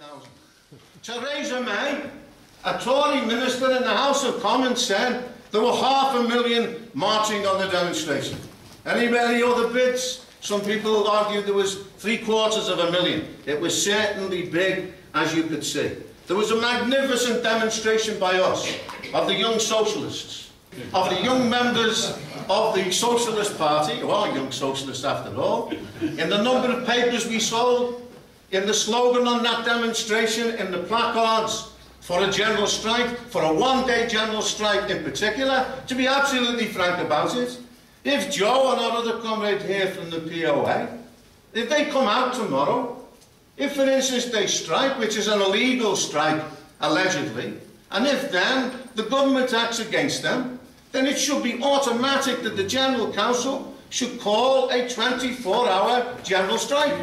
60,000. Theresa May, a Tory minister in the House of Commons, said there were 500,000 marching on the demonstration. Any other bids? Some people argued there was 750,000. It was certainly big, as you could see. There was a magnificent demonstration by us, of the young socialists, of the young members of the Socialist Party, who are young socialists after all, in the number of papers we sold, in the slogan on that demonstration, in the placards for a general strike, for a one-day general strike in particular. To be absolutely frank about it, if Joe and our other comrade here from the POA, if they come out tomorrow, if for instance they strike, which is an illegal strike allegedly, and if then the government acts against them, then it should be automatic that the General Council should call a 24-hour general strike.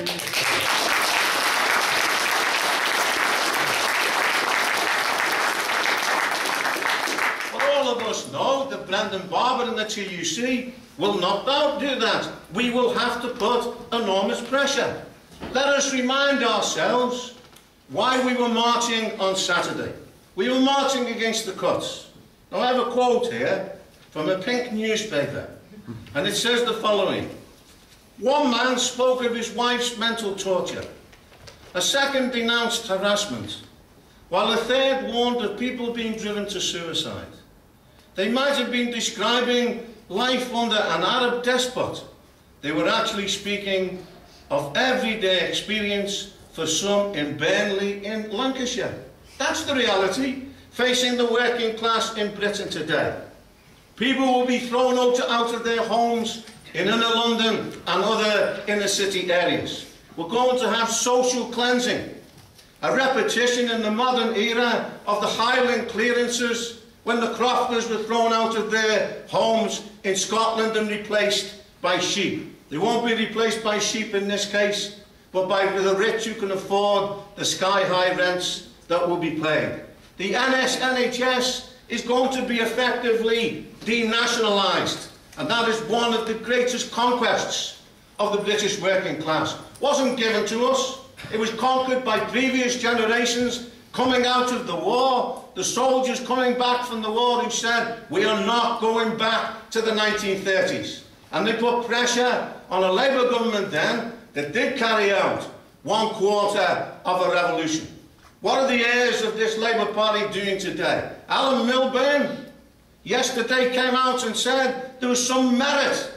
But all of us know that Brendan Barber and the TUC will not do that. We will have to put enormous pressure. Let us remind ourselves why we were marching on Saturday. We were marching against the cuts. Now I have a quote here from a pink newspaper, and it says the following: one man spoke of his wife's mental torture, a second denounced harassment, while a third warned of people being driven to suicide. They might have been describing life under an Arab despot. They were actually speaking of everyday experience for some in Burnley in Lancashire. That's the reality facing the working class in Britain today. People will be thrown out of their homes in inner London and other inner city areas. We're going to have social cleansing, a repetition in the modern era of the Highland clearances when the crofters were thrown out of their homes in Scotland and replaced by sheep. They won't be replaced by sheep in this case, but by the rich who can afford the sky-high rents that will be paid. The NHS is going to be effectively denationalised, and that is one of the greatest conquests of the British working class. It wasn't given to us, it was conquered by previous generations coming out of the war, the soldiers coming back from the war who said, we are not going back to the 1930s. And they put pressure on a Labour government then that did carry out 1/4 of a revolution. What are the heirs of this Labour Party doing today? Alan Milburn yesterday came out and said there was some merit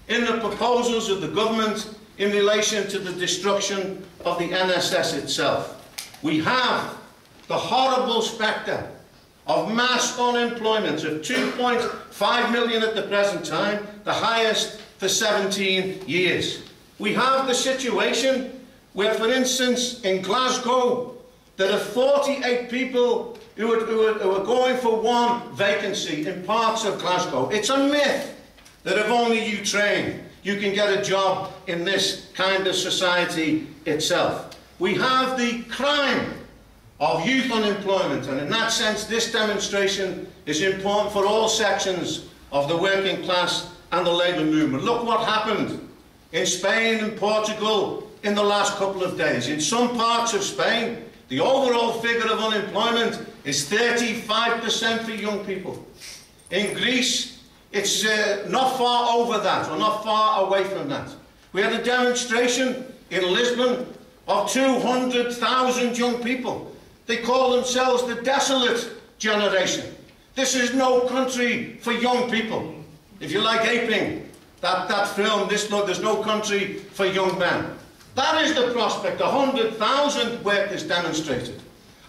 in the proposals of the government in relation to the destruction of the NSS itself. We have the horrible spectre of mass unemployment of 2.5 million at the present time, the highest for 17 years. We have the situation where, for instance, in Glasgow, there are 48 people who are going for one vacancy in parts of Glasgow. It's a myth that if only you train, you can get a job in this kind of society itself. We have the crime of youth unemployment, and in that sense this demonstration is important for all sections of the working class and the labour movement. Look what happened in Spain and Portugal in the last couple of days. In some parts of Spain, the overall figure of unemployment is 35% for young people. In Greece, it's not far over that, or not far away from that. We had a demonstration in Lisbon of 200,000 young people. They call themselves the desolate generation. This is no country for young people. If you like aping that film, there's no country for young men. That is the prospect. 100,000 workers demonstrated.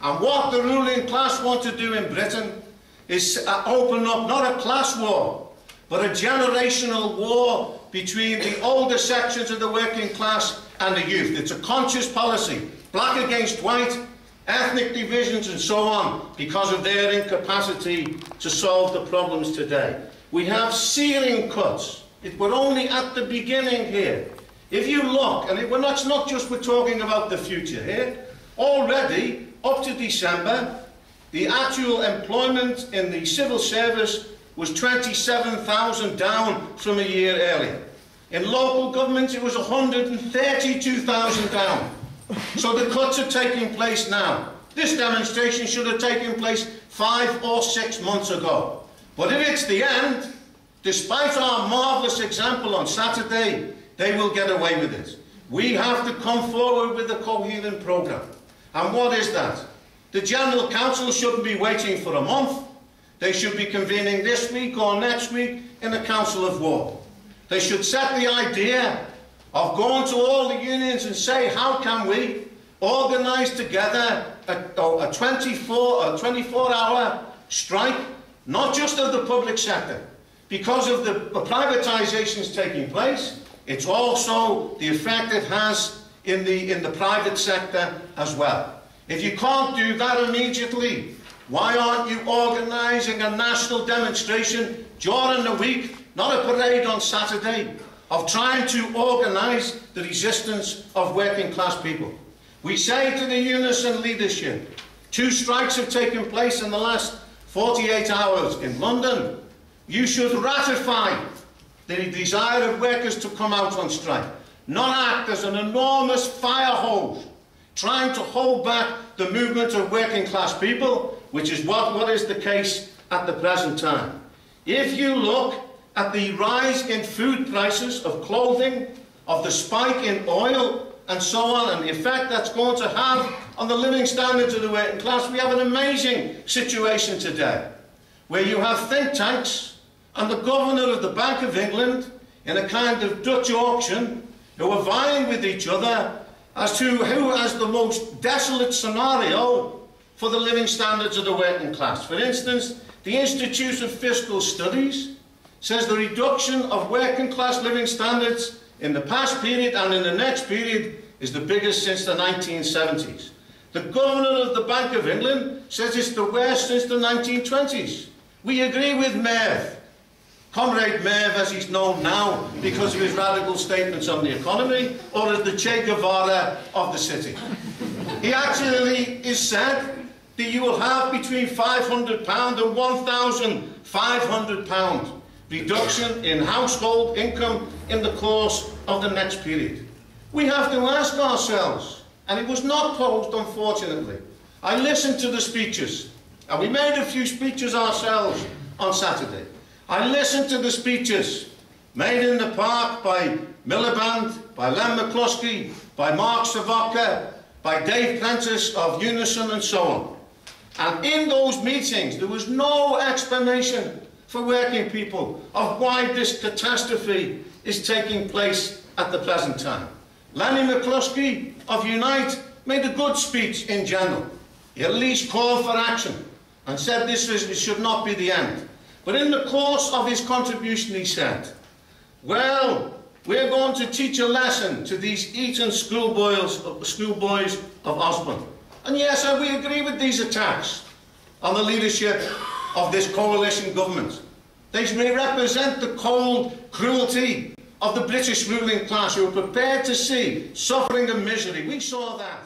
And what the ruling class want to do in Britain is open up not a class war, but a generational war between the older sections of the working class and the youth. It's a conscious policy, black against white, ethnic divisions and so on, because of their incapacity to solve the problems today. We have searing cuts. We're only at the beginning here. If you look, and that's not just we're talking about the future here, already up to December, the actual employment in the civil service was 27,000 down from a year earlier. In local government, it was 132,000 down. So the cuts are taking place now. This demonstration should have taken place 5 or 6 months ago. But if it's the end, despite our marvellous example on Saturday, they will get away with it. We have to come forward with a coherent programme. And what is that? The General Council shouldn't be waiting for a month. They should be convening this week or next week in a Council of War. They should set the idea of going to all the unions and say, how can we organise together a 24-hour strike, not just of the public sector, because of the privatisations taking place. It's also the effect it has in the private sector as well. If you can't do that immediately, why aren't you organising a national demonstration during the week, not a parade on Saturday, of trying to organise the resistance of working class people? We say to the unison leadership, 2 strikes have taken place in the last 48 hours in London. You should ratify the desire of workers to come out on strike, not act as an enormous fire hose trying to hold back the movement of working class people, which is what is the case at the present time. If you look at the rise in food prices, of clothing, of the spike in oil, and so on, and the effect that's going to have on the living standards of the working class, we have an amazing situation today, where you have think tanks and the Governor of the Bank of England in a kind of Dutch auction, who are vying with each other as to who has the most desolate scenario for the living standards of the working class. For instance, the Institute of Fiscal Studies says the reduction of working class living standards in the past period and in the next period is the biggest since the 1970s. The Governor of the Bank of England says it's the worst since the 1920s. We agree with Merv, Comrade Merv as he's known now because of his radical statements on the economy, or as the Che Guevara of the city. He actually is said that you will have between £500 and £1,500 reduction in household income in the course of the next period. We have to ask ourselves, and it was not posed unfortunately. I listened to the speeches, and we made a few speeches ourselves on Saturday. I listened to the speeches made in the park by Miliband, by Len McCluskey, by Mark Savoca, by Dave Prentice of Unison and so on. And in those meetings there was no explanation for working people of why this catastrophe is taking place at the present time. Lenny McCluskey of Unite made a good speech in general. He at least called for action and said it should not be the end. But in the course of his contribution he said, well, we're going to teach a lesson to these Eton schoolboys of Osborne. And yes, we agree with these attacks on the leadership of this coalition government. They may represent the cold cruelty of the British ruling class, who are prepared to see suffering and misery. We saw that.